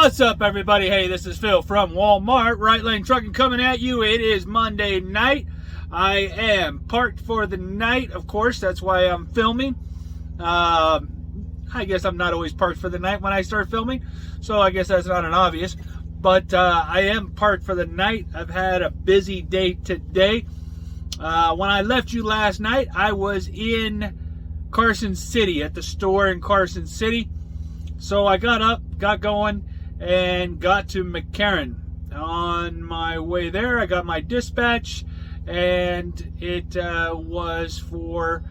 What's up, everybody? Hey, this is Phil from Walmart. Right Lane Trucking coming at you. It is Monday night. I am parked for the night, of course. That's why I'm filming. I guess I'm not always parked for the night when I start filming, so I guess that's not an obvious. But I am parked for the night. I've had a busy day today. When I left you last night, I was in Carson City, at the store in Carson City. So I got up, got going, and got to McCarran. On my way there, I got my dispatch, and it was for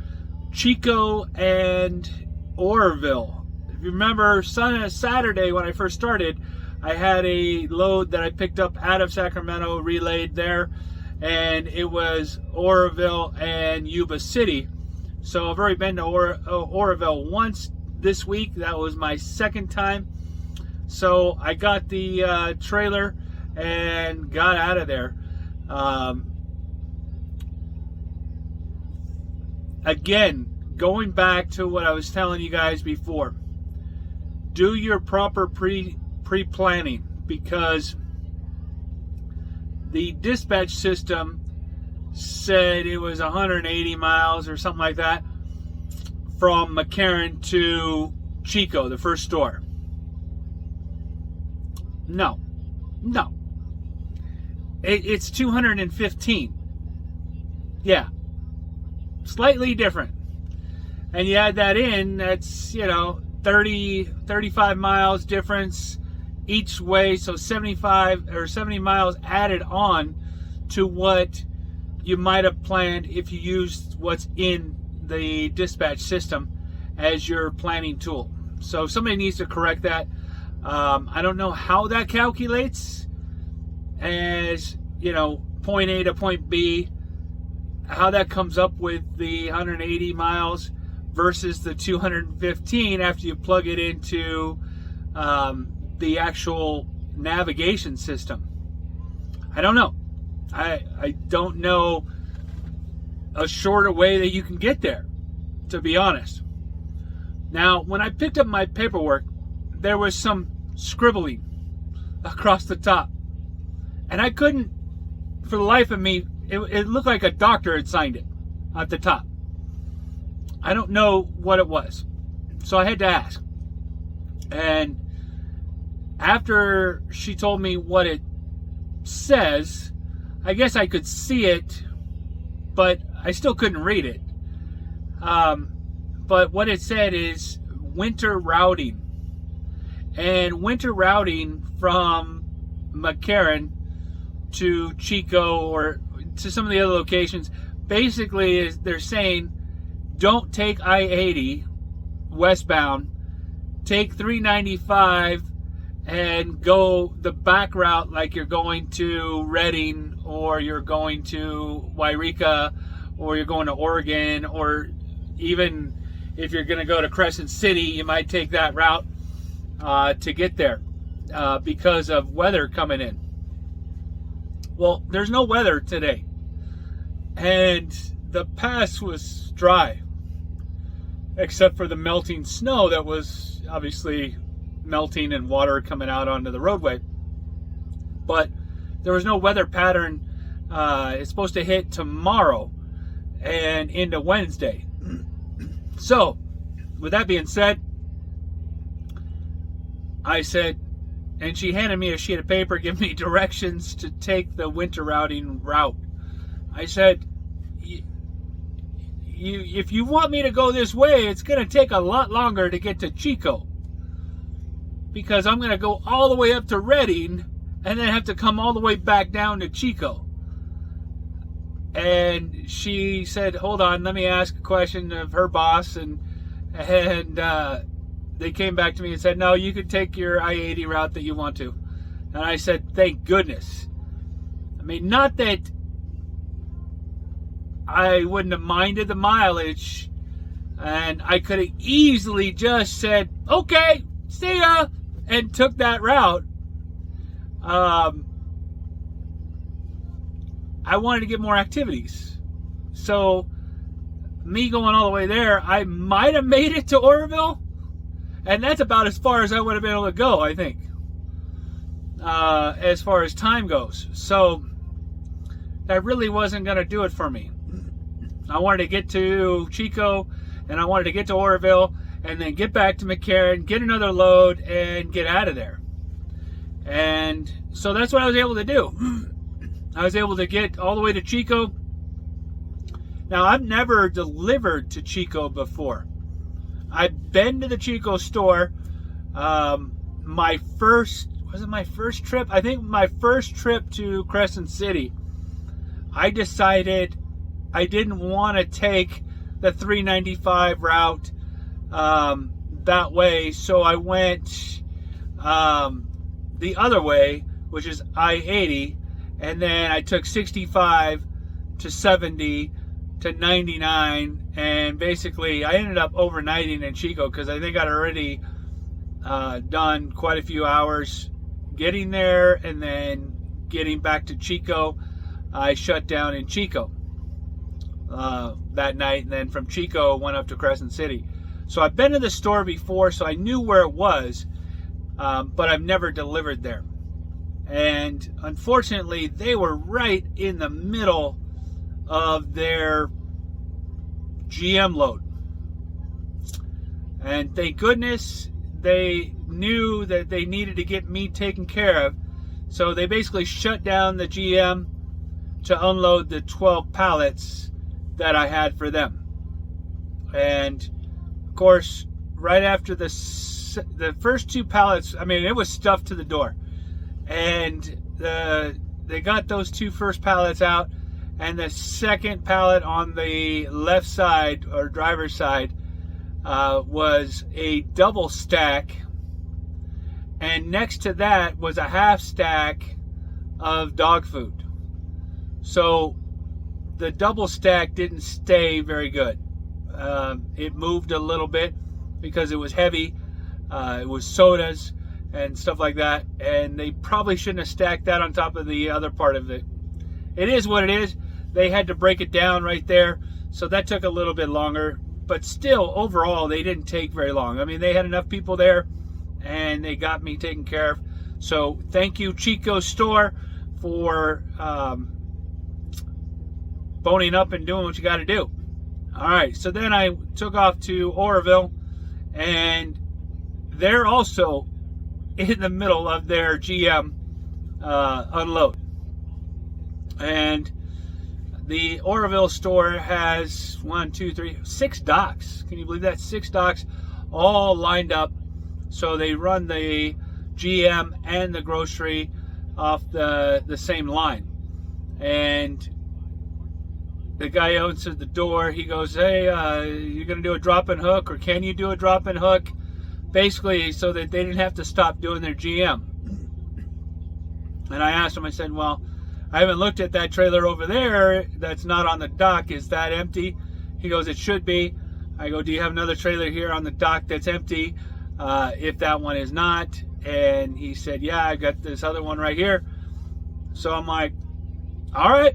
Chico and Oroville. If you remember, Saturday when I first started, I had a load that I picked up out of Sacramento, relayed there, and it was Oroville and Yuba City. So I've already been to Oroville once this week. That was my second time. So I got the trailer and got out of there. Again, going back to what I was telling you guys before, do your proper pre-planning, because the dispatch system said it was 180 miles or something like that from McCarran to Chico, the first store. No. It's 215. Yeah. Slightly different. And you add that in, that's, 35 miles difference each way. So 75 or 70 miles added on to what you might have planned if you used what's in the dispatch system as your planning tool. So somebody needs to correct that. I don't know how that calculates as, point A to point B, how that comes up with the 180 miles versus the 215 after you plug it into the actual navigation system. I don't know. I don't know a shorter way that you can get there, to be honest. Now, when I picked up my paperwork, there was some scribbling across the top, and I couldn't, for the life of me, it looked like a doctor had signed it at the top. I don't know what it was, so I had to ask. And after she told me what it says, I guess I could see it, but I still couldn't read it. But what it said is winter routing. And winter routing from McCarran to Chico or to some of the other locations, basically is they're saying don't take I-80 westbound, take 395 and go the back route, like you're going to Redding or you're going to Wairika or you're going to Oregon, or even if you're going to go to Crescent City, you might take that route to get there because of weather coming in. Well, there's no weather today, and the pass was dry except for the melting snow that was obviously melting and water coming out onto the roadway. But there was no weather pattern. It's supposed to hit tomorrow and into Wednesday. So, with that being said, I said, and she handed me a sheet of paper, giving me directions to take the winter routing route. I said, if you want me to go this way, it's going to take a lot longer to get to Chico, because I'm going to go all the way up to Redding and then have to come all the way back down to Chico. And she said, hold on, let me ask a question of her boss. And they came back to me and said, no, you could take your I-80 route that you want to. And I said, thank goodness. I mean, not that I wouldn't have minded the mileage, and I could have easily just said, okay, see ya, and took that route. I wanted to get more activities. So me going all the way there, I might have made it to Oroville, and that's about as far as I would have been able to go, I think. as far as time goes. So that really wasn't going to do it for me. I wanted to get to Chico, and I wanted to get to Oroville, and then get back to McCarran, get another load, and get out of there. And so that's what I was able to do. I was able to get all the way to Chico. Now, I've never delivered to Chico before. I've been to the Chico store. My first trip? I think my first trip to Crescent City, I decided I didn't want to take the 395 route that way, so I went the other way, which is I-80, and then I took 65 to 70 to 99, and basically I ended up overnighting in Chico because I think I'd already done quite a few hours getting there, and then getting back to Chico. I shut down in Chico that night, and then from Chico went up to Crescent City. So I've been to the store before, so I knew where it was, but I've never delivered there. And unfortunately, they were right in the middle of their GM load. And thank goodness they knew that they needed to get me taken care of. So they basically shut down the GM to unload the 12 pallets that I had for them. And of course, right after the first 2 pallets, I mean, it was stuffed to the door. And they got those 2 first pallets out, and the second pallet on the left side, or driver's side, was a double stack, and next to that was a half stack of dog food. So the double stack didn't stay very good. It moved a little bit because it was heavy. It was sodas and stuff like that, and they probably shouldn't have stacked that on top of the other part of it. It is what it is. They had to break it down right there, so that took a little bit longer, but still, overall, they didn't take very long. I mean, they had enough people there, and they got me taken care of. So thank you, Chico store, for boning up and doing what you got to do. All right, so then I took off to Oroville, and they're also in the middle of their GM unload. And the Oroville store has 6 docks. Can you believe that? 6 docks all lined up. So they run the GM and the grocery off the same line. And the guy answers the door. He goes, hey, you're going to do a drop and hook, or can you do a drop and hook? Basically, so that they didn't have to stop doing their GM. And I asked him, I said, well, I haven't looked at that trailer over there that's not on the dock. Is that empty? He goes, it should be. I go, do you have another trailer here on the dock that's empty? If that one is not. And he said, yeah, I got this other one right here. So I'm like, all right.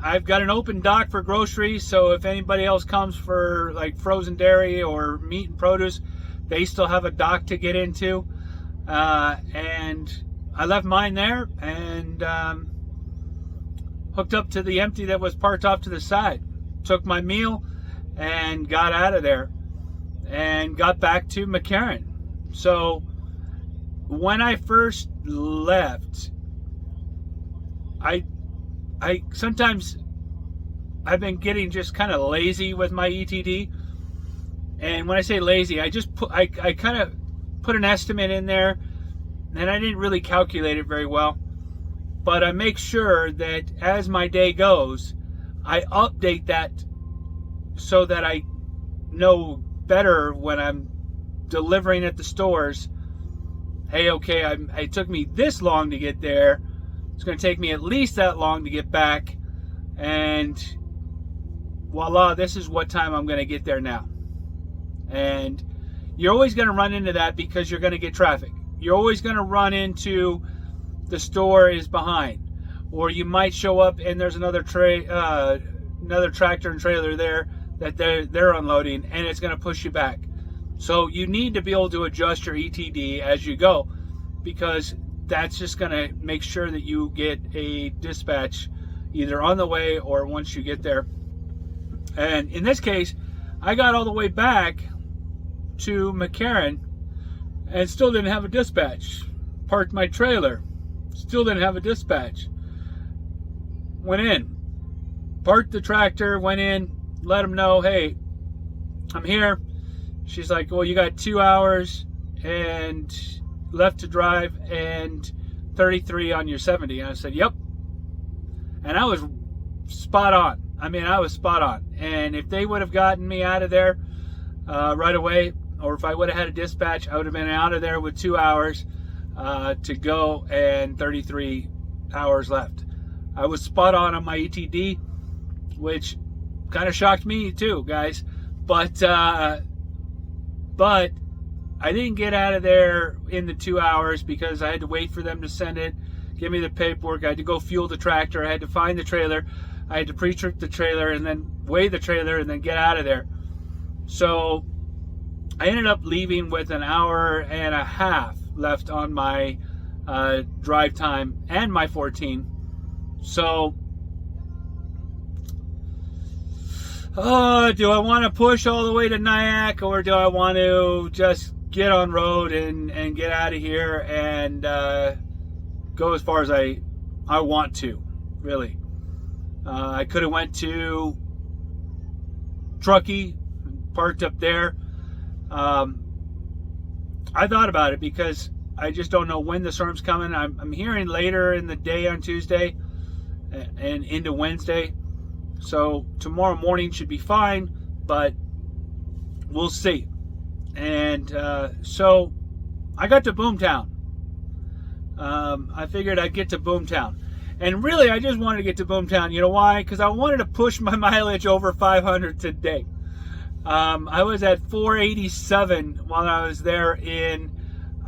I've got an open dock for groceries, so if anybody else comes for like frozen dairy or meat and produce, they still have a dock to get into. And I left mine there and hooked up to the empty that was parked off to the side. Took my meal and got out of there and got back to McCarran. So when I first left, I sometimes I've been getting just kind of lazy with my ETD. And when I say lazy, I kind of put an estimate in there, and I didn't really calculate it very well. But I make sure that as my day goes, I update that so that I know better when I'm delivering at the stores. Hey, okay, it took me this long to get there. It's going to take me at least that long to get back. And voila, this is what time I'm going to get there now. And you're always going to run into that because you're going to get traffic. You're always going to run into the store is behind. Or you might show up and there's another tractor and trailer there that they're unloading, and it's going to push you back. So you need to be able to adjust your ETD as you go, because that's just going to make sure that you get a dispatch either on the way or once you get there. And in this case, I got all the way back to McCarran and still didn't have a dispatch. Parked my trailer, still didn't have a dispatch. Went in, parked the tractor, went in, let them know, hey, I'm here. She's like, well, you got 2 hours and left to drive and 33 on your 70. And I said, yep. And I was spot on. I mean, I was spot on. And if they would have gotten me out of there right away, or if I would have had a dispatch, I would have been out of there with 2 hours to go and 33 hours left. I was spot on my ETD, which kind of shocked me too, guys. But I didn't get out of there in the 2 hours because I had to wait for them to send it, give me the paperwork. I had to go fuel the tractor. I had to find the trailer. I had to pre-trip the trailer and then weigh the trailer and then get out of there. So I ended up leaving with an hour and a half left on my drive time and my 14. So, do I want to push all the way to Nyack, or do I want to just get on road and get out of here and go as far as I want to, really? I could have went to Truckee, parked up there. I thought about it because I just don't know when the storm's coming. I'm hearing later in the day on Tuesday and into Wednesday. So tomorrow morning should be fine, but we'll see. And so I got to Boomtown. I figured I'd get to Boomtown. And really, I just wanted to get to Boomtown. You know why? Because I wanted to push my mileage over 500 today. I was at 487 while I was there in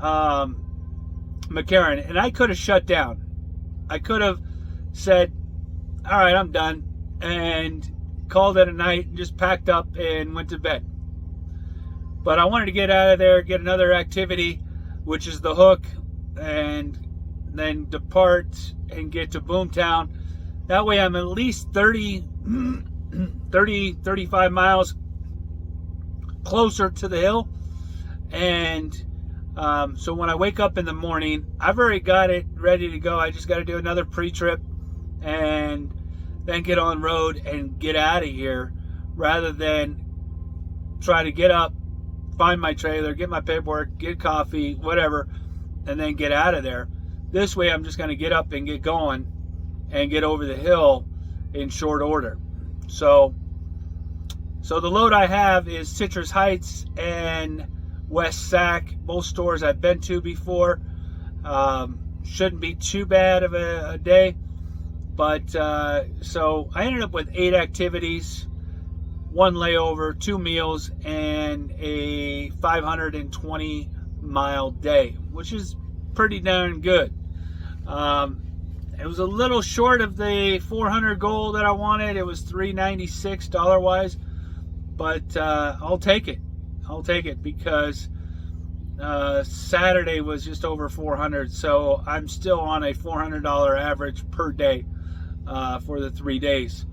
McCarran, and I could have shut down. I could have said, all right, I'm done, and called it a night and just packed up and went to bed. But I wanted to get out of there, get another activity, which is the hook, and then depart and get to Boomtown. That way I'm at least 35 miles closer to the hill. And so when I wake up in the morning, I've already got it ready to go. I just got to do another pre-trip and then get on road and get out of here, rather than try to get up, find my trailer, get my paperwork, get coffee, whatever, and then get out of there. This way I'm just going to get up and get going and get over the hill in short order. So the load I have is Citrus Heights and West Sac, both stores I've been to before. Shouldn't be too bad of a day. But so I ended up with 8 activities, 1 layover, 2 meals, and a 520 mile day, which is pretty darn good. It was a little short of the 400 goal that I wanted. It was $396 dollar-wise, but I'll take it. I'll take it because Saturday was just over 400, so I'm still on a $400 average per day for the 3 days.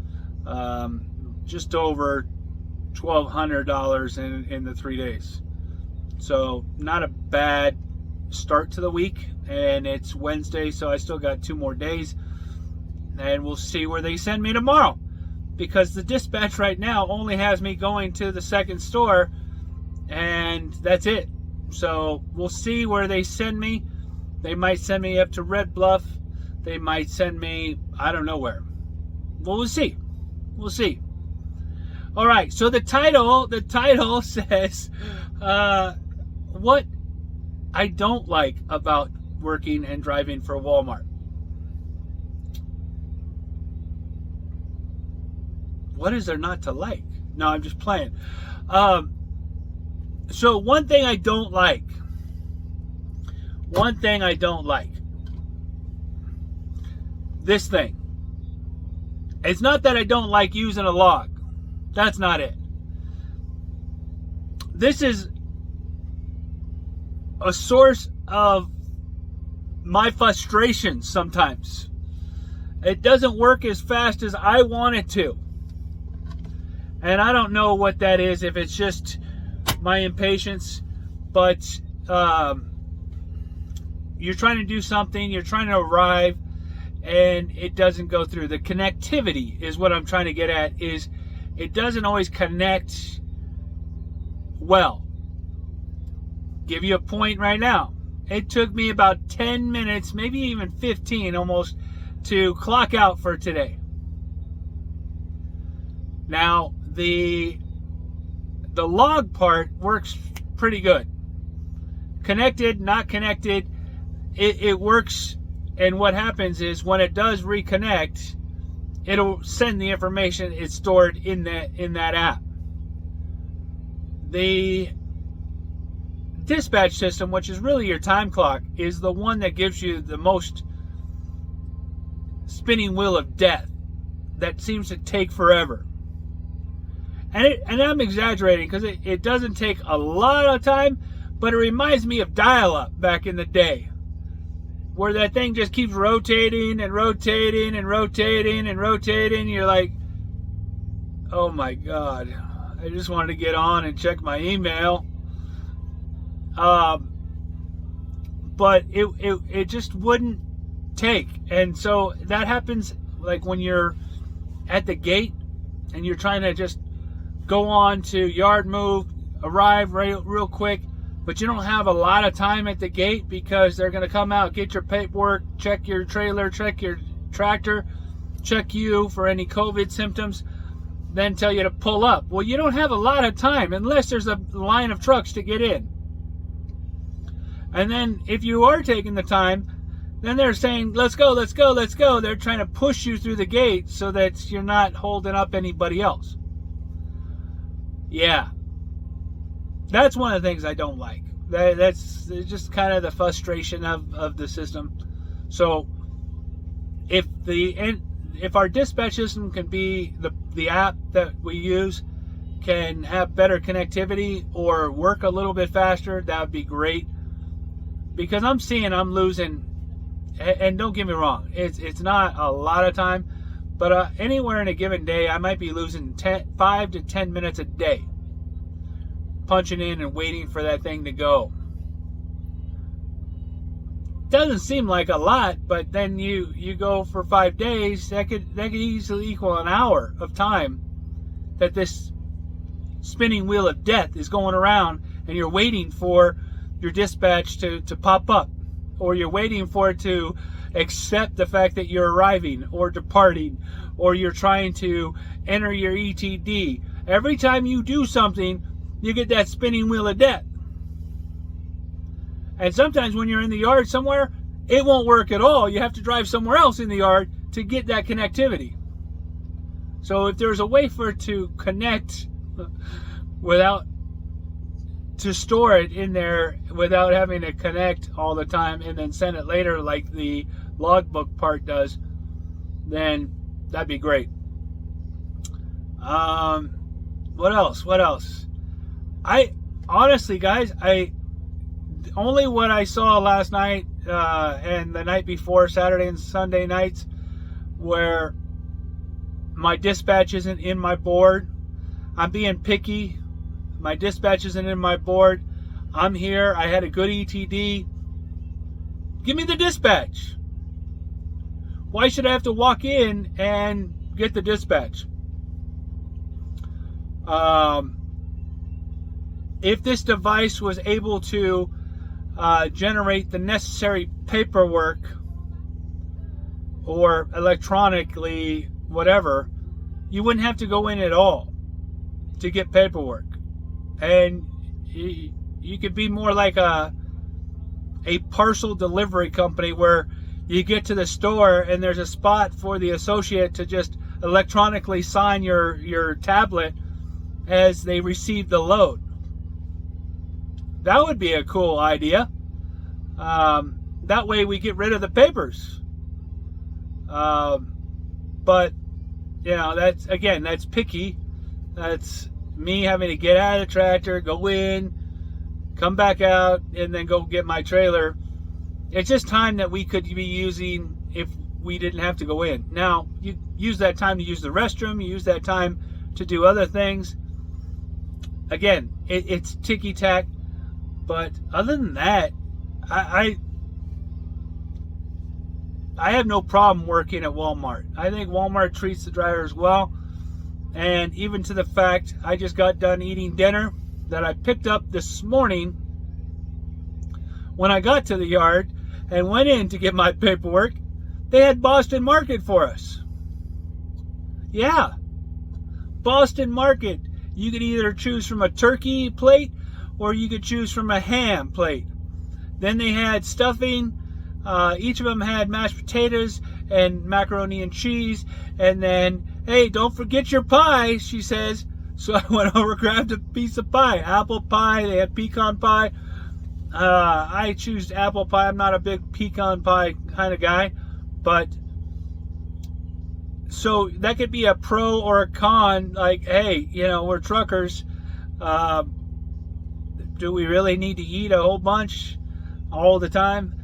Just over $1,200 in the 3 days. So not a bad start to the week, and it's Wednesday, so I still got 2 more days, and we'll see where they send me tomorrow, because the dispatch right now only has me going to the second store, and that's it. So we'll see where they send me. They might send me up to Red Bluff. They might send me, I don't know where. Well, we'll see. We'll see. All right, so the title says what I don't like about working and driving for Walmart. What is there not to like? No, I'm just playing. So one thing I don't like. This thing. It's not that I don't like using a log. That's not it. This is a source of my frustrations sometimes. It doesn't work as fast as I want it to. And I don't know what that is, if it's just my impatience, but you're trying to do something, you're trying to arrive, and it doesn't go through. The connectivity is what I'm trying to get at, is it doesn't always connect well. Give you a point right now. It took me about 10 minutes, maybe even 15 almost, to clock out for today. Now, the log part works pretty good. Connected, not connected, it works. And what happens is when it does reconnect, it'll send the information it's stored in that app. The dispatch system, which is really your time clock, is the one that gives you the most spinning wheel of death that seems to take forever. And I'm exaggerating, because it doesn't take a lot of time, but it reminds me of dial-up back in the day, where that thing just keeps rotating and rotating and rotating and rotating. You're like, oh my God, I just wanted to get on and check my email. But it just wouldn't take. And so that happens like when you're at the gate and you're trying to just go on to yard move, arrive real quick, but you don't have a lot of time at the gate, because they're going to come out, get your paperwork, check your trailer, check your tractor, check you for any COVID symptoms, then tell you to pull up. Well, you don't have a lot of time unless there's a line of trucks to get in. And then if you are taking the time, then they're saying, let's go, let's go, let's go. They're trying to push you through the gate so that you're not holding up anybody else. Yeah. That's one of the things I don't like. That's just kind of the frustration of the system. So if our dispatch system can be, the app that we use can have better connectivity or work a little bit faster, that would be great. Because I'm losing, and don't get me wrong, it's not a lot of time, but anywhere in a given day, I might be losing 5 to 10 minutes a day punching in and waiting for that thing to go. Doesn't seem like a lot, but then you go for 5 days, that could easily equal an hour of time that this spinning wheel of death is going around, and you're waiting for your dispatch to pop up, or you're waiting for it to accept the fact that you're arriving or departing, or you're trying to enter your ETD. Every time you do something, you get that spinning wheel of death. And sometimes when you're in the yard somewhere, it won't work at all. You have to drive somewhere else in the yard to get that connectivity. So if there's a way for it to connect to store it in there without having to connect all the time and then send it later like the logbook part does, then that'd be great. What else? I honestly, guys, only what I saw last night and the night before, Saturday and Sunday nights, where my dispatch isn't in my board. I'm being picky. My dispatch isn't in my board. I'm here. I had a good ETD. Give me the dispatch. Why should I have to walk in and get the dispatch? If this device was able to generate the necessary paperwork or electronically, whatever, you wouldn't have to go in at all to get paperwork. And you could be more like a parcel delivery company where you get to the store and there's a spot for the associate to just electronically sign your tablet as they receive the load. That would be a cool idea. That way we get rid of the papers. But, that's picky. That's me having to get out of the tractor, go in, come back out, and then go get my trailer. it's just time that we could be using if we didn't have to go in. Now, you use that time to use the restroom, you use that time to do other things. Again, it's ticky-tack, but other than that, I have no problem working at Walmart. I think Walmart treats the drivers well, and even to the fact I just got done eating dinner that I picked up this morning when I got to the yard and went in to get my paperwork. They had Boston Market for us. Yeah, Boston Market. You could either choose from a turkey plate or you could choose from a ham plate. Then they had stuffing. Each of them had mashed potatoes and macaroni and cheese. And then, hey, don't forget your pie, she says. So I went over, grabbed a piece of pie. Apple pie, they had pecan pie. I choose apple pie. I'm not a big pecan pie kind of guy. But, so that could be a pro or a con. Like, hey, we're truckers. Do we really need to eat a whole bunch all the time?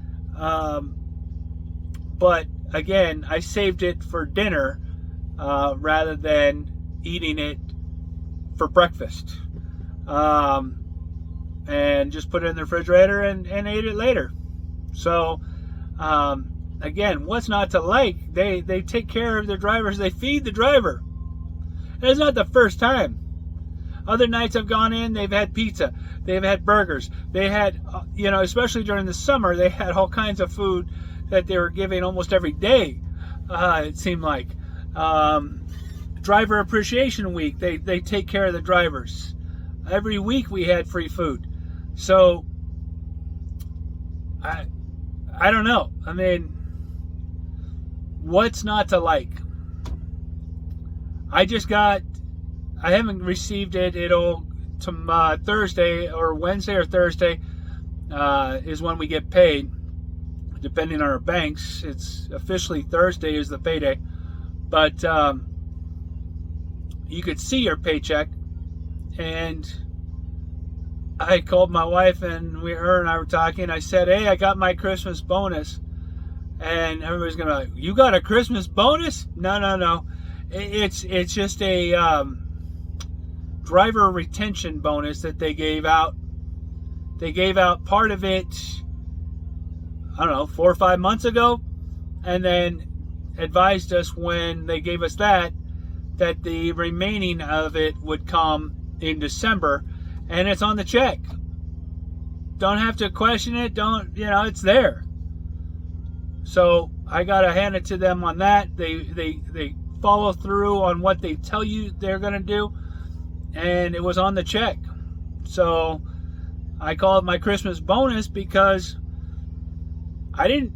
But again, I saved it for dinner rather than eating it for breakfast. And just put it in the refrigerator and ate it later. So, again, what's not to like? They take care of their drivers. They feed the driver. And it's not the first time. Other nights I've gone in, they've had pizza. They've had burgers. They had, especially during the summer, they had all kinds of food that they were giving almost every day, it seemed like. Driver Appreciation Week, they take care of the drivers. Every week we had free food. So, I don't know. I mean, what's not to like? I haven't received it. It'll Thursday or Wednesday or Thursday is when we get paid, depending on our banks. It's officially Thursday is the payday, but you could see your paycheck. And I called my wife, and her and I were talking. I said, "Hey, I got my Christmas bonus," and everybody's gonna be like, "You got a Christmas bonus?" No. It's just a driver retention bonus that they gave out. They gave out part of it, I don't know, 4 or 5 months ago, and then advised us when they gave us that the remaining of it would come in December, and it's on the check. Don't have to question it. It's there. So I gotta hand it to them on that. They follow through on what they tell you they're gonna do, and it was on the check. So I call it my Christmas bonus because I didn't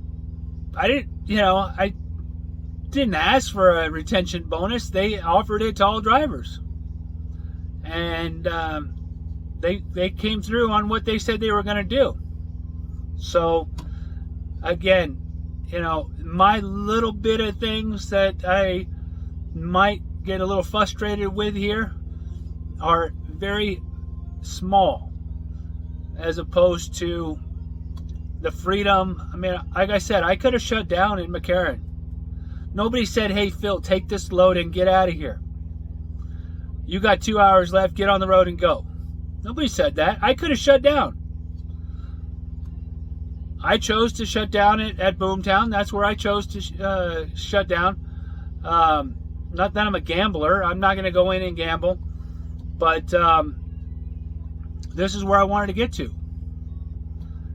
ask for a retention bonus. They offered it to all drivers, and they came through on what they said they were going to do. So again, my little bit of things that I might get a little frustrated with here are very small as opposed to the freedom. I mean, like I said, I could have shut down in McCarran. Nobody said, "Hey, Phil, take this load and get out of here. You got 2 hours left, get on the road and go." Nobody said that. I could have shut down. I chose to shut down at Boomtown. That's where I chose to shut down. Not that I'm a gambler. I'm not going to go in and gamble. But this is where I wanted to get to.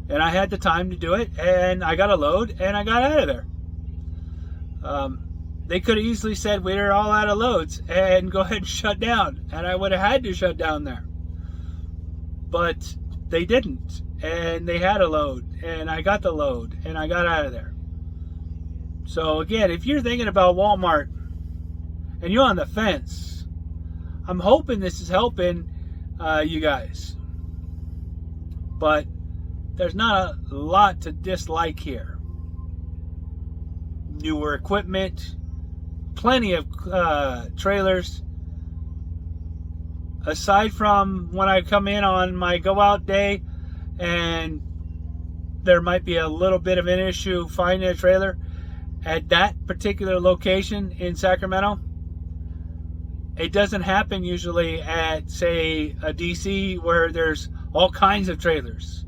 And I had the time to do it. And I got a load. And I got out of there. They could have easily said, "We're all out of loads." And go ahead and shut down. And I would have had to shut down there. But they didn't. And they had a load. And I got the load. And I got out of there. So again, if you're thinking about Walmart and you're on the fence, I'm hoping this is helping you guys. But there's not a lot to dislike here. Newer equipment, plenty of trailers. Aside from when I come in on my go out day and there might be a little bit of an issue finding a trailer at that particular location in Sacramento. It doesn't happen usually at, say, a DC where there's all kinds of trailers.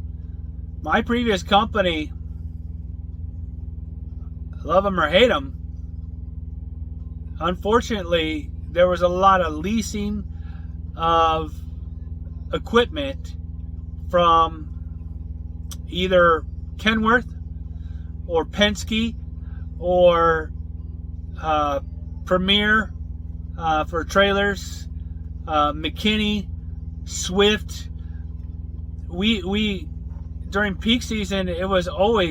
My previous company, love them or hate them, unfortunately, there was a lot of leasing of equipment from either Kenworth or Penske or Premier for trailers, McKinney, Swift. We during peak season, it was a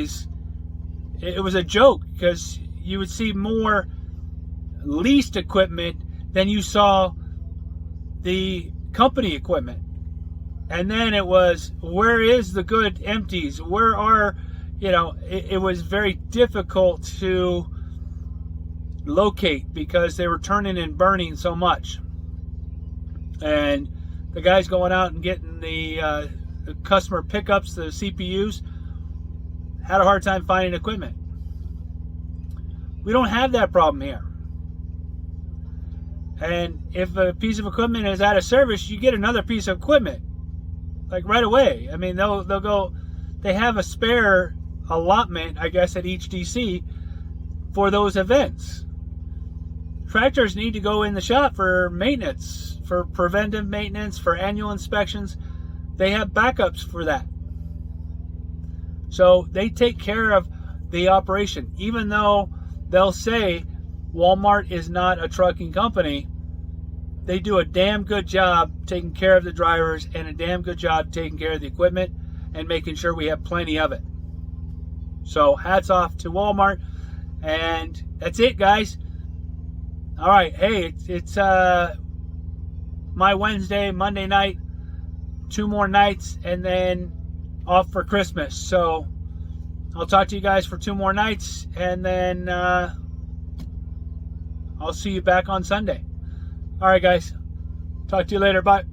joke because you would see more leased equipment than you saw the company equipment. And then it was, where is the good empties? Where are, it was very difficult to locate because they were turning and burning so much. And the guys going out and getting the customer pickups, the CPUs, had a hard time finding equipment. We don't have that problem here. And if a piece of equipment is out of service, you get another piece of equipment, like right away. I mean, they'll go, they have a spare allotment, I guess, at each DC for those events. Tractors need to go in the shop for maintenance, for preventive maintenance, for annual inspections. They have backups for that. So they take care of the operation. Even though they'll say Walmart is not a trucking company, they do a damn good job taking care of the drivers and a damn good job taking care of the equipment and making sure we have plenty of it. So hats off to Walmart. And that's it, guys. All right. Hey, it's my Monday night, 2 more nights, and then off for Christmas. So I'll talk to you guys for 2 more nights, and then I'll see you back on Sunday. All right, guys. Talk to you later. Bye.